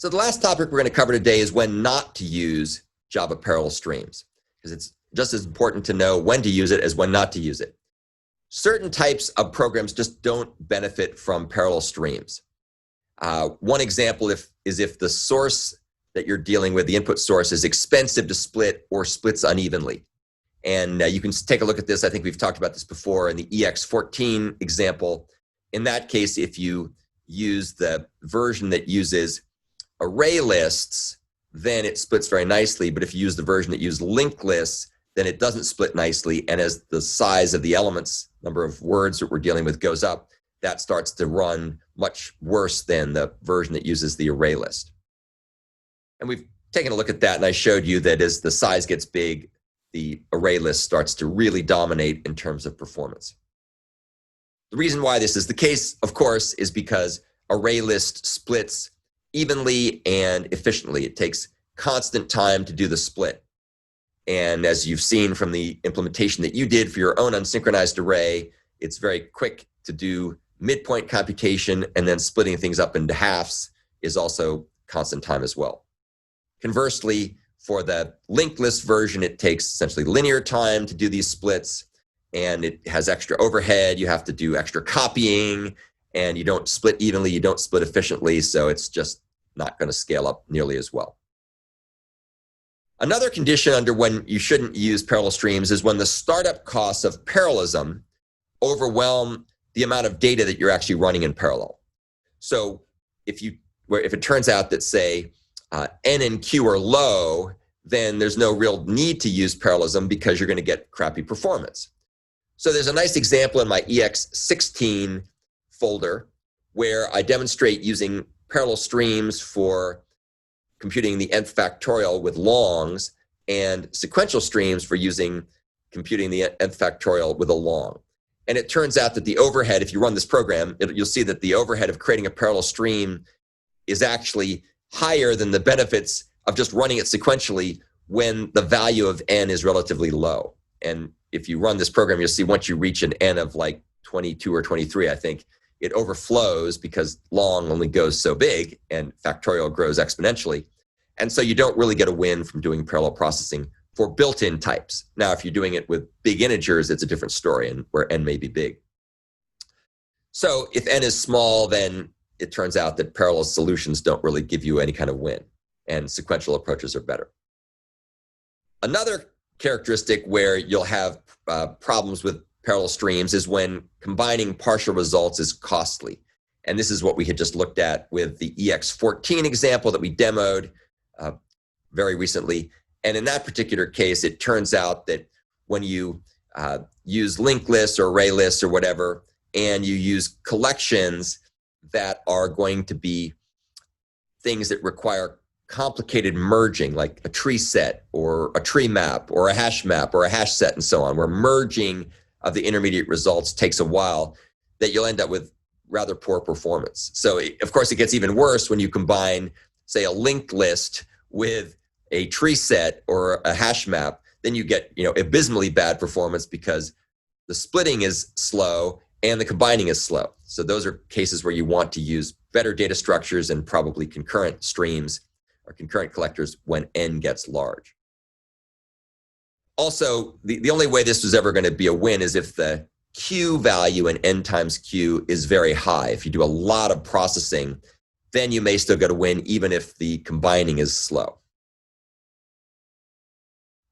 So the last topic we're going to cover today is when not to use Java parallel streams, because it's just as important to know when to use it as when not to use it. Certain types of programs just don't benefit from parallel streams. One example is if the source that you're dealing with, the input source, is expensive to split or splits unevenly. And you can take a look at this. I think we've talked about this before in the EX14 example. In that case, if you use the version that uses array lists, then it splits very nicely. But if you use the version that uses linked lists, then it doesn't split nicely. And as the size of the elements, number of words that we're dealing with goes up, that starts to run much worse than the version that uses the array list. And we've taken a look at that, and I showed you that as the size gets big, the array list starts to really dominate in terms of performance. The reason why this is the case, of course, is because array list splits evenly and efficiently. It takes constant time to do the split. And as you've seen from the implementation that you did for your own unsynchronized array, it's very quick to do midpoint computation, and then splitting things up into halves is also constant time as well. Conversely, for the linked list version, it takes essentially linear time to do these splits, and it has extra overhead. You have to do extra copying, and you don't split evenly, you don't split efficiently, so it's just not going to scale up nearly as well. Another condition under when you shouldn't use parallel streams is when the startup costs of parallelism overwhelm the amount of data that you're actually running in parallel. So if it turns out that, say, N and Q are low, then there's no real need to use parallelism because you're going to get crappy performance. So there's a nice example in my EX16 folder where I demonstrate using parallel streams for computing the nth factorial with longs and sequential streams for computing the nth factorial with a long. And it turns out that the overhead, if you run this program, you'll see that the overhead of creating a parallel stream is actually higher than the benefits of just running it sequentially when the value of n is relatively low. And if you run this program, you'll see once you reach an n of like 22 or 23, I think, it overflows because long only goes so big and factorial grows exponentially. And so you don't really get a win from doing parallel processing for built-in types. Now, if you're doing it with big integers, it's a different story, and where n may be big. So if n is small, then it turns out that parallel solutions don't really give you any kind of win, and sequential approaches are better. Another characteristic where you'll have problems with parallel streams is when combining partial results is costly. And this is what we had just looked at with the EX14 example that we demoed very recently. And in that particular case, it turns out that when you use linked lists or array lists or whatever, and you use collections that are going to be things that require complicated merging, like a tree set or a tree map or a hash map or a hash set and so on, where merging of the intermediate results takes a while, that you'll end up with rather poor performance. So of course it gets even worse when you combine, say, a linked list with a tree set or a hash map. Then you get, abysmally bad performance because the splitting is slow and the combining is slow. So those are cases where you want to use better data structures and probably concurrent streams or concurrent collectors when n gets large. Also, the only way this was ever going to be a win is if the Q value in n times Q is very high. If you do a lot of processing, then you may still get a win even if the combining is slow.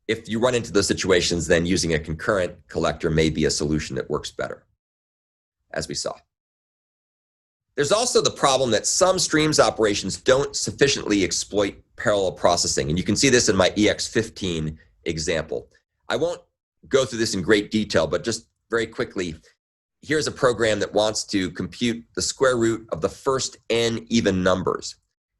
If you run into those situations, then using a concurrent collector may be a solution that works better, as we saw. There's also the problem that some streams operations don't sufficiently exploit parallel processing. And you can see this in my EX15 example. I won't go through this in great detail, but just very quickly, here's a program that wants to compute the square root of the first n even numbers.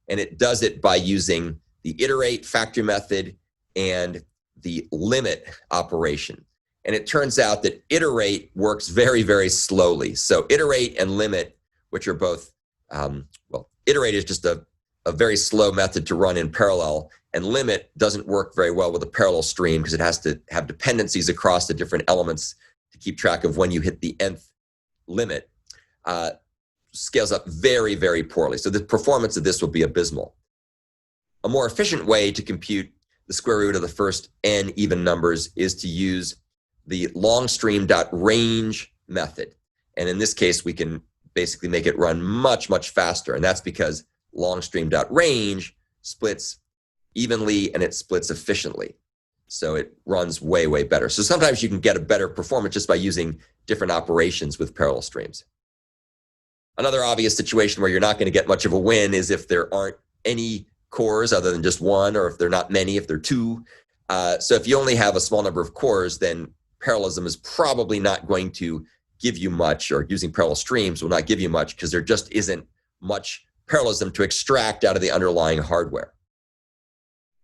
And it does it by using the iterate factory method and the limit operation. And it turns out that iterate works very, very slowly. So iterate and limit, which are both, iterate is just a very slow method to run in parallel, and limit doesn't work very well with a parallel stream because it has to have dependencies across the different elements to keep track of when you hit the nth limit. Scales up very, very poorly. So the performance of this will be abysmal. A more efficient way to compute the square root of the first n even numbers is to use the longstream.range method. And in this case, we can basically make it run much, much faster. And that's because longstream.range splits evenly and it splits efficiently. So it runs way, way better. So sometimes you can get a better performance just by using different operations with parallel streams. Another obvious situation where you're not going to get much of a win is if there aren't any cores other than just one, or if they're not many, if they're two. So if you only have a small number of cores, then parallelism is probably not going to give you much, or using parallel streams will not give you much, because there just isn't much parallelism to extract out of the underlying hardware.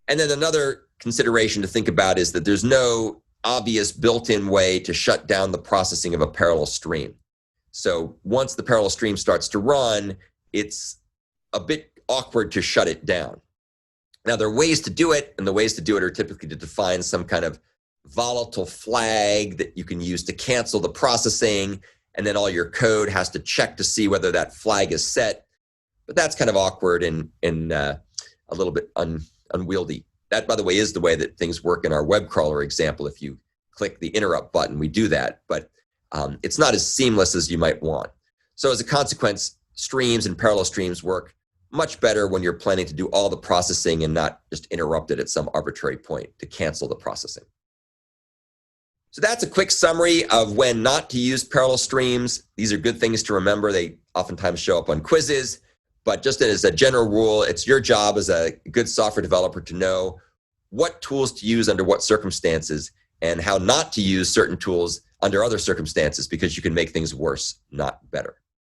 And then another consideration to think about is that there's no obvious built-in way to shut down the processing of a parallel stream. So once the parallel stream starts to run, it's a bit awkward to shut it down. Now, there are ways to do it, and the ways to do it are typically to define some kind of volatile flag that you can use to cancel the processing, and then all your code has to check to see whether that flag is set. But that's kind of awkward and a little bit unwieldy. That, by the way, is the way that things work in our web crawler example. If you click the interrupt button, we do that, but it's not as seamless as you might want. So as a consequence, streams and parallel streams work much better when you're planning to do all the processing and not just interrupt it at some arbitrary point to cancel the processing. So that's a quick summary of when not to use parallel streams. These are good things to remember. They oftentimes show up on quizzes, but just as a general rule, it's your job as a good software developer to know what tools to use under what circumstances and how not to use certain tools under other circumstances, because you can make things worse, not better.